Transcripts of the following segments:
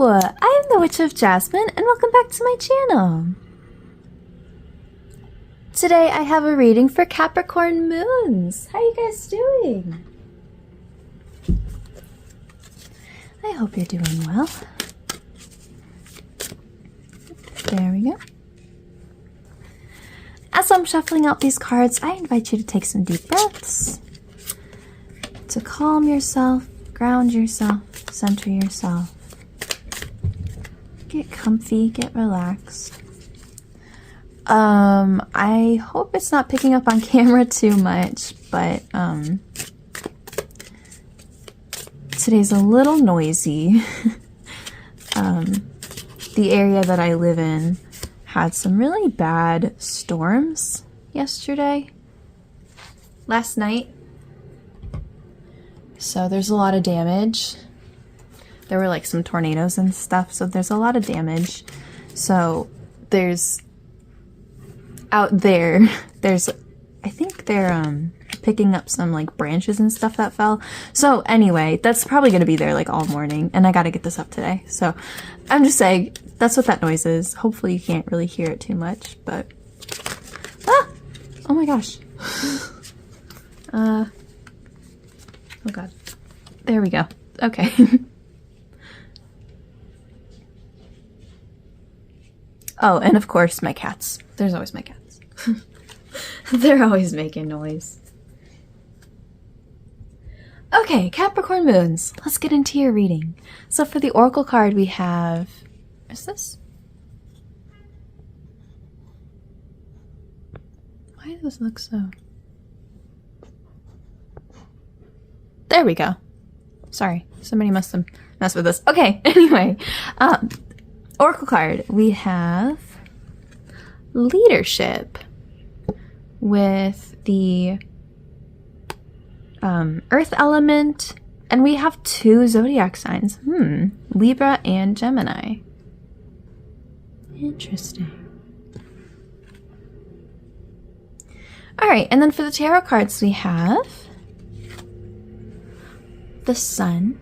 I am the Witch of Jasmine, and welcome back to my channel. Today I have a reading for Capricorn moons. How are you guys doing? I hope you're doing well. There we go. As I'm shuffling out these cards, I invite you to take some deep breaths, to calm yourself, ground yourself, center yourself. Get comfy, get relaxed. I hope it's not picking up on camera too much, but today's a little noisy. The area that I live in had some really bad storms last night. So there's a lot of damage. There were like some tornadoes and stuff, so there's a lot of damage. So there's out there, I think they're picking up some like branches and stuff that fell. So anyway, that's probably gonna be there like all morning, and I gotta get this up today. So I'm just saying, that's what that noise is. Hopefully you can't really hear it too much, but oh my gosh. Oh god. There we go. Okay. Oh, and of course my cats. There's always my cats. They're always making noise. Okay, Capricorn moons. Let's get into your reading. So for the Oracle card we have... Is this? Why does this look so... There we go. Sorry, somebody must have messed with this. Okay, anyway. Oracle card, we have leadership with the earth element, and we have two zodiac signs. Libra and Gemini. Interesting. Alright, and then for the tarot cards we have the Sun,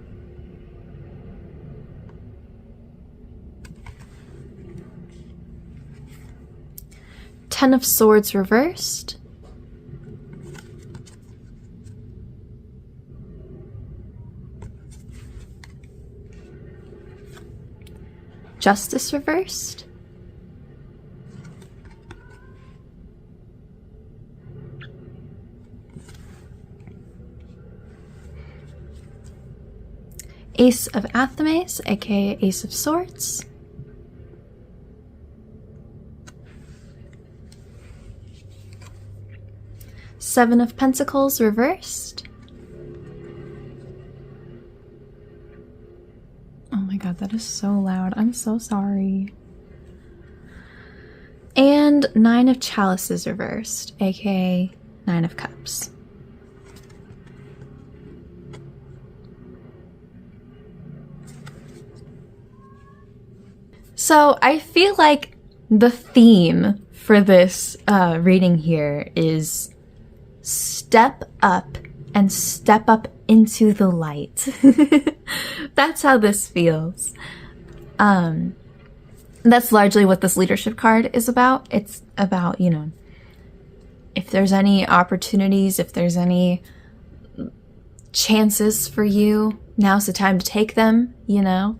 Ten of Swords reversed, Justice reversed, Ace of Athames, aka Ace of Swords, Seven of Pentacles reversed. Oh my god, that is so loud. I'm so sorry. And Nine of Chalices reversed, aka Nine of Cups. So I feel like the theme for this reading here is step up and step up into the light. That's how this feels. That's largely what this leadership card is about. It's about, you know, if there's any opportunities, if there's any chances for you, now's the time to take them, you know.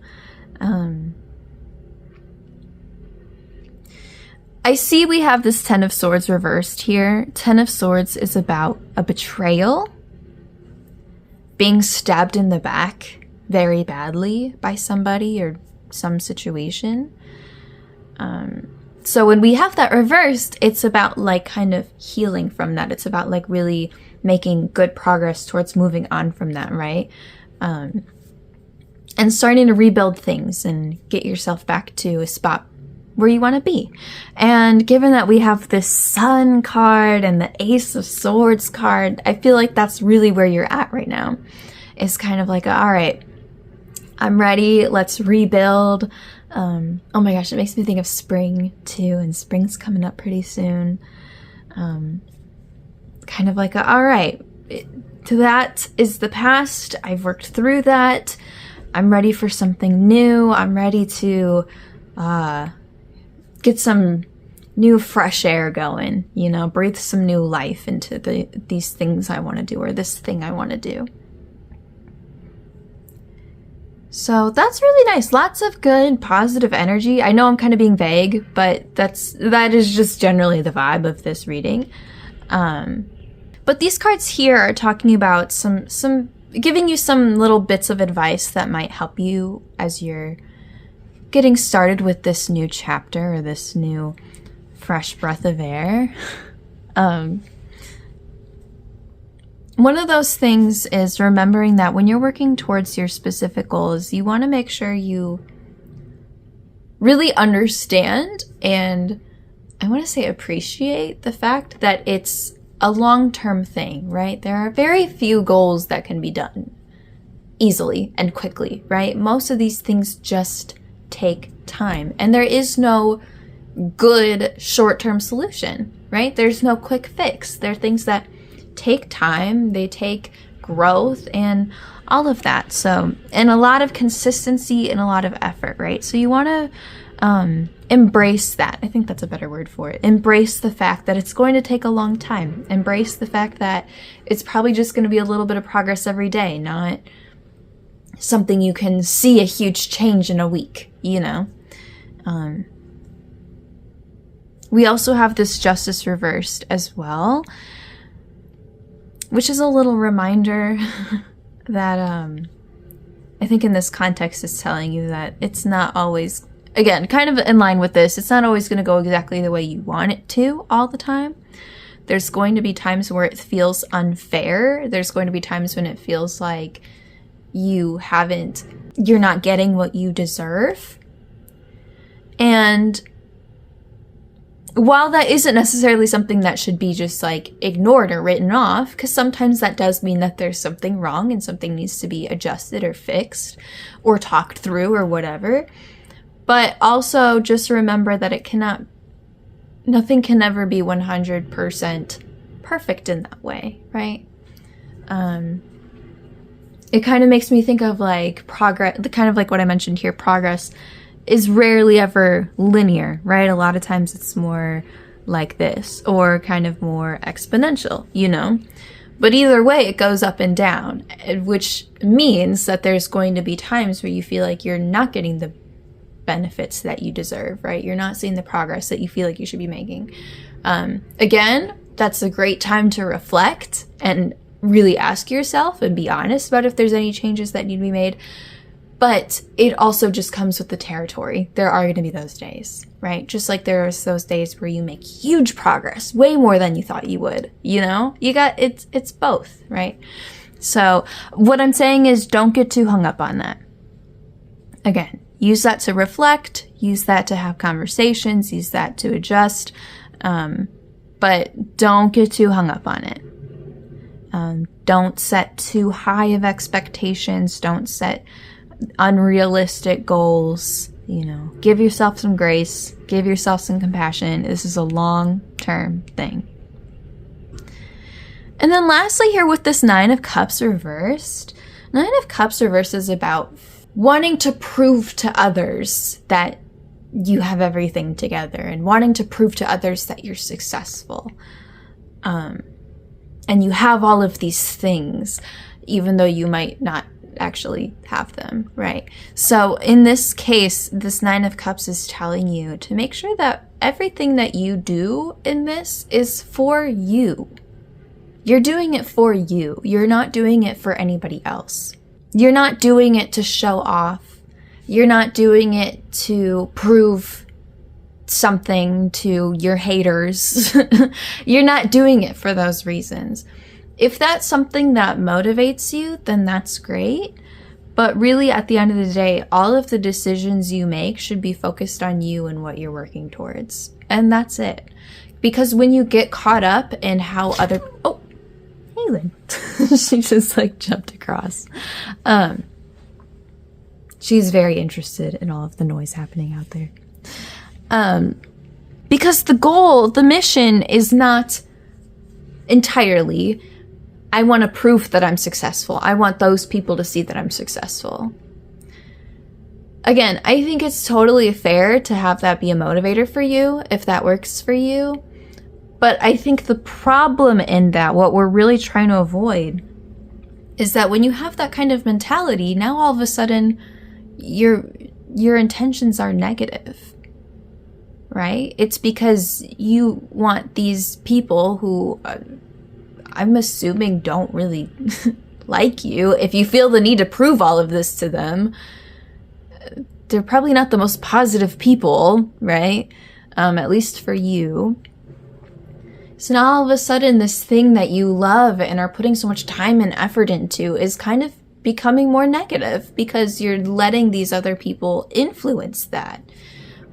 I see we have this Ten of Swords reversed here. Ten of Swords is about a betrayal, being stabbed in the back very badly by somebody or some situation. So when we have that reversed, it's about like kind of healing from that. It's about like really making good progress towards moving on from that, right? And starting to rebuild things and get yourself back to a spot where you want to be. And given that we have this Sun card and the Ace of Swords card, I feel like that's really where you're at right now. It's kind of like, all right, I'm ready, let's rebuild. Oh my gosh, it makes me think of spring too, and spring's coming up pretty soon. Kind of like, all right, that is the past, I've worked through that. I'm ready for something new. I'm ready to get some new fresh air going, you know, breathe some new life into these things I want to do, or this thing I want to do. So that's really nice. Lots of good, positive energy. I know I'm kind of being vague, but that is just generally the vibe of this reading. But these cards here are talking about some giving you some little bits of advice that might help you as you're getting started with this new chapter, or this new fresh breath of air. One of those things is remembering that when you're working towards your specific goals, you want to make sure you really understand and, I want to say, appreciate the fact that it's a long-term thing, right? There are very few goals that can be done easily and quickly, right? Most of these things just take time, and there is no good short-term solution, right? There's no quick fix. There are things that take time, they take growth and all of that. So, and a lot of consistency and a lot of effort, right? So you want to embrace that. I think that's a better word for it. Embrace the fact that it's going to take a long time. Embrace the fact that it's probably just going to be a little bit of progress every day, not something you can see a huge change in a week, you know? We also have this Justice reversed as well, which is a little reminder that I think in this context is telling you that it's not always, again, kind of in line with this, it's not always going to go exactly the way you want it to all the time. There's going to be times where it feels unfair. There's going to be times when it feels like you're not getting what you deserve. And while that isn't necessarily something that should be just like ignored or written off, because sometimes that does mean that there's something wrong and something needs to be adjusted or fixed or talked through or whatever. But also just remember that nothing can ever be 100% perfect in that way, right? It kind of makes me think of like progress, kind of like what I mentioned here, progress is rarely ever linear, right? A lot of times it's more like this, or kind of more exponential, you know? But either way, it goes up and down, which means that there's going to be times where you feel like you're not getting the benefits that you deserve, right? You're not seeing the progress that you feel like you should be making. Again, that's a great time to reflect and really ask yourself and be honest about if there's any changes that need to be made. But it also just comes with the territory. There are going to be those days, right? Just like there's those days where you make huge progress, way more than you thought you would, you know? It's both, right? So what I'm saying is don't get too hung up on that. Again, use that to reflect, use that to have conversations, use that to adjust, but don't get too hung up on it. Don't set too high of expectations. Don't set unrealistic goals. You know, give yourself some grace, give yourself some compassion. This is a long-term thing. And then lastly here with this Nine of Cups reversed, Nine of Cups reversed is about wanting to prove to others that you have everything together and wanting to prove to others that you're successful. And you have all of these things, even though you might not actually have them, right? So in this case, this Nine of Cups is telling you to make sure that everything that you do in this is for you. You're doing it for you. You're not doing it for anybody else. You're not doing it to show off. You're not doing it to prove something to your haters. You're not doing it for those reasons. If that's something that motivates you, then that's great. But really, at the end of the day, all of the decisions you make should be focused on you and what you're working towards. And that's it. Because when you get caught up in how other... Oh, hey, Lynn. She just like jumped across. She's very interested in all of the noise happening out there. Because the goal, the mission is not entirely, I want to prove that I'm successful. I want those people to see that I'm successful. Again, I think it's totally fair to have that be a motivator for you if that works for you. But I think the problem in that, what we're really trying to avoid, is that when you have that kind of mentality, now all of a sudden your intentions are negative, right? It's because you want these people who I'm assuming don't really like you. If you feel the need to prove all of this to them, they're probably not the most positive people, right? At least for you. So now all of a sudden this thing that you love and are putting so much time and effort into is kind of becoming more negative because you're letting these other people influence that,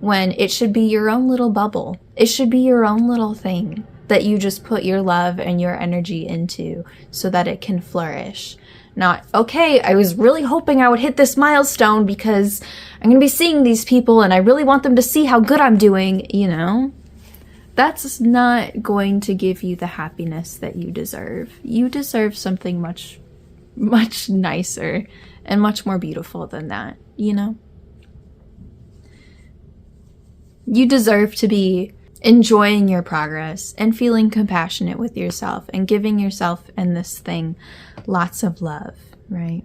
when it should be your own little bubble. It should be your own little thing that you just put your love and your energy into so that it can flourish. Not, okay, I was really hoping I would hit this milestone because I'm going to be seeing these people and I really want them to see how good I'm doing, you know? That's not going to give you the happiness that you deserve. You deserve something much, much nicer and much more beautiful than that, you know? You deserve to be enjoying your progress and feeling compassionate with yourself and giving yourself and this thing lots of love, right?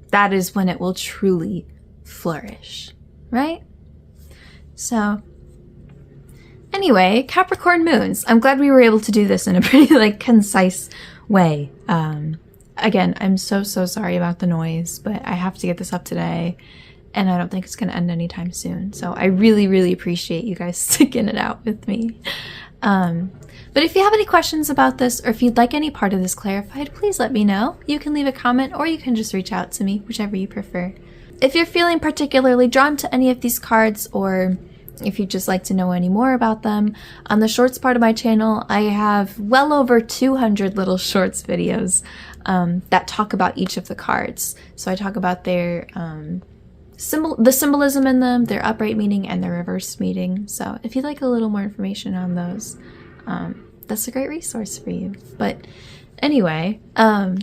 That is when it will truly flourish, right? So, anyway, Capricorn moons. I'm glad we were able to do this in a pretty, like, concise way. Again, I'm so sorry about the noise, but I have to get this up today, and I don't think it's going to end anytime soon. So I really appreciate you guys sticking it out with me. But if you have any questions about this, or if you'd like any part of this clarified, please let me know. You can leave a comment, or you can just reach out to me, whichever you prefer. If you're feeling particularly drawn to any of these cards, or if you'd just like to know any more about them, on the shorts part of my channel, I have well over 200 little shorts videos that talk about each of the cards. So I talk about their the symbolism in them, their upright meaning, and their reverse meaning. So if you'd like a little more information on those, that's a great resource for you. But anyway, I'm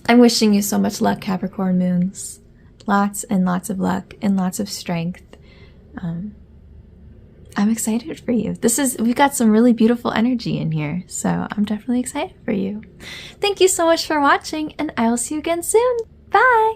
wishing you so much luck, Capricorn moons. Lots and lots of luck and lots of strength. I'm excited for you. We've got some really beautiful energy in here, so I'm definitely excited for you. Thank you so much for watching, and I will see you again soon. Bye!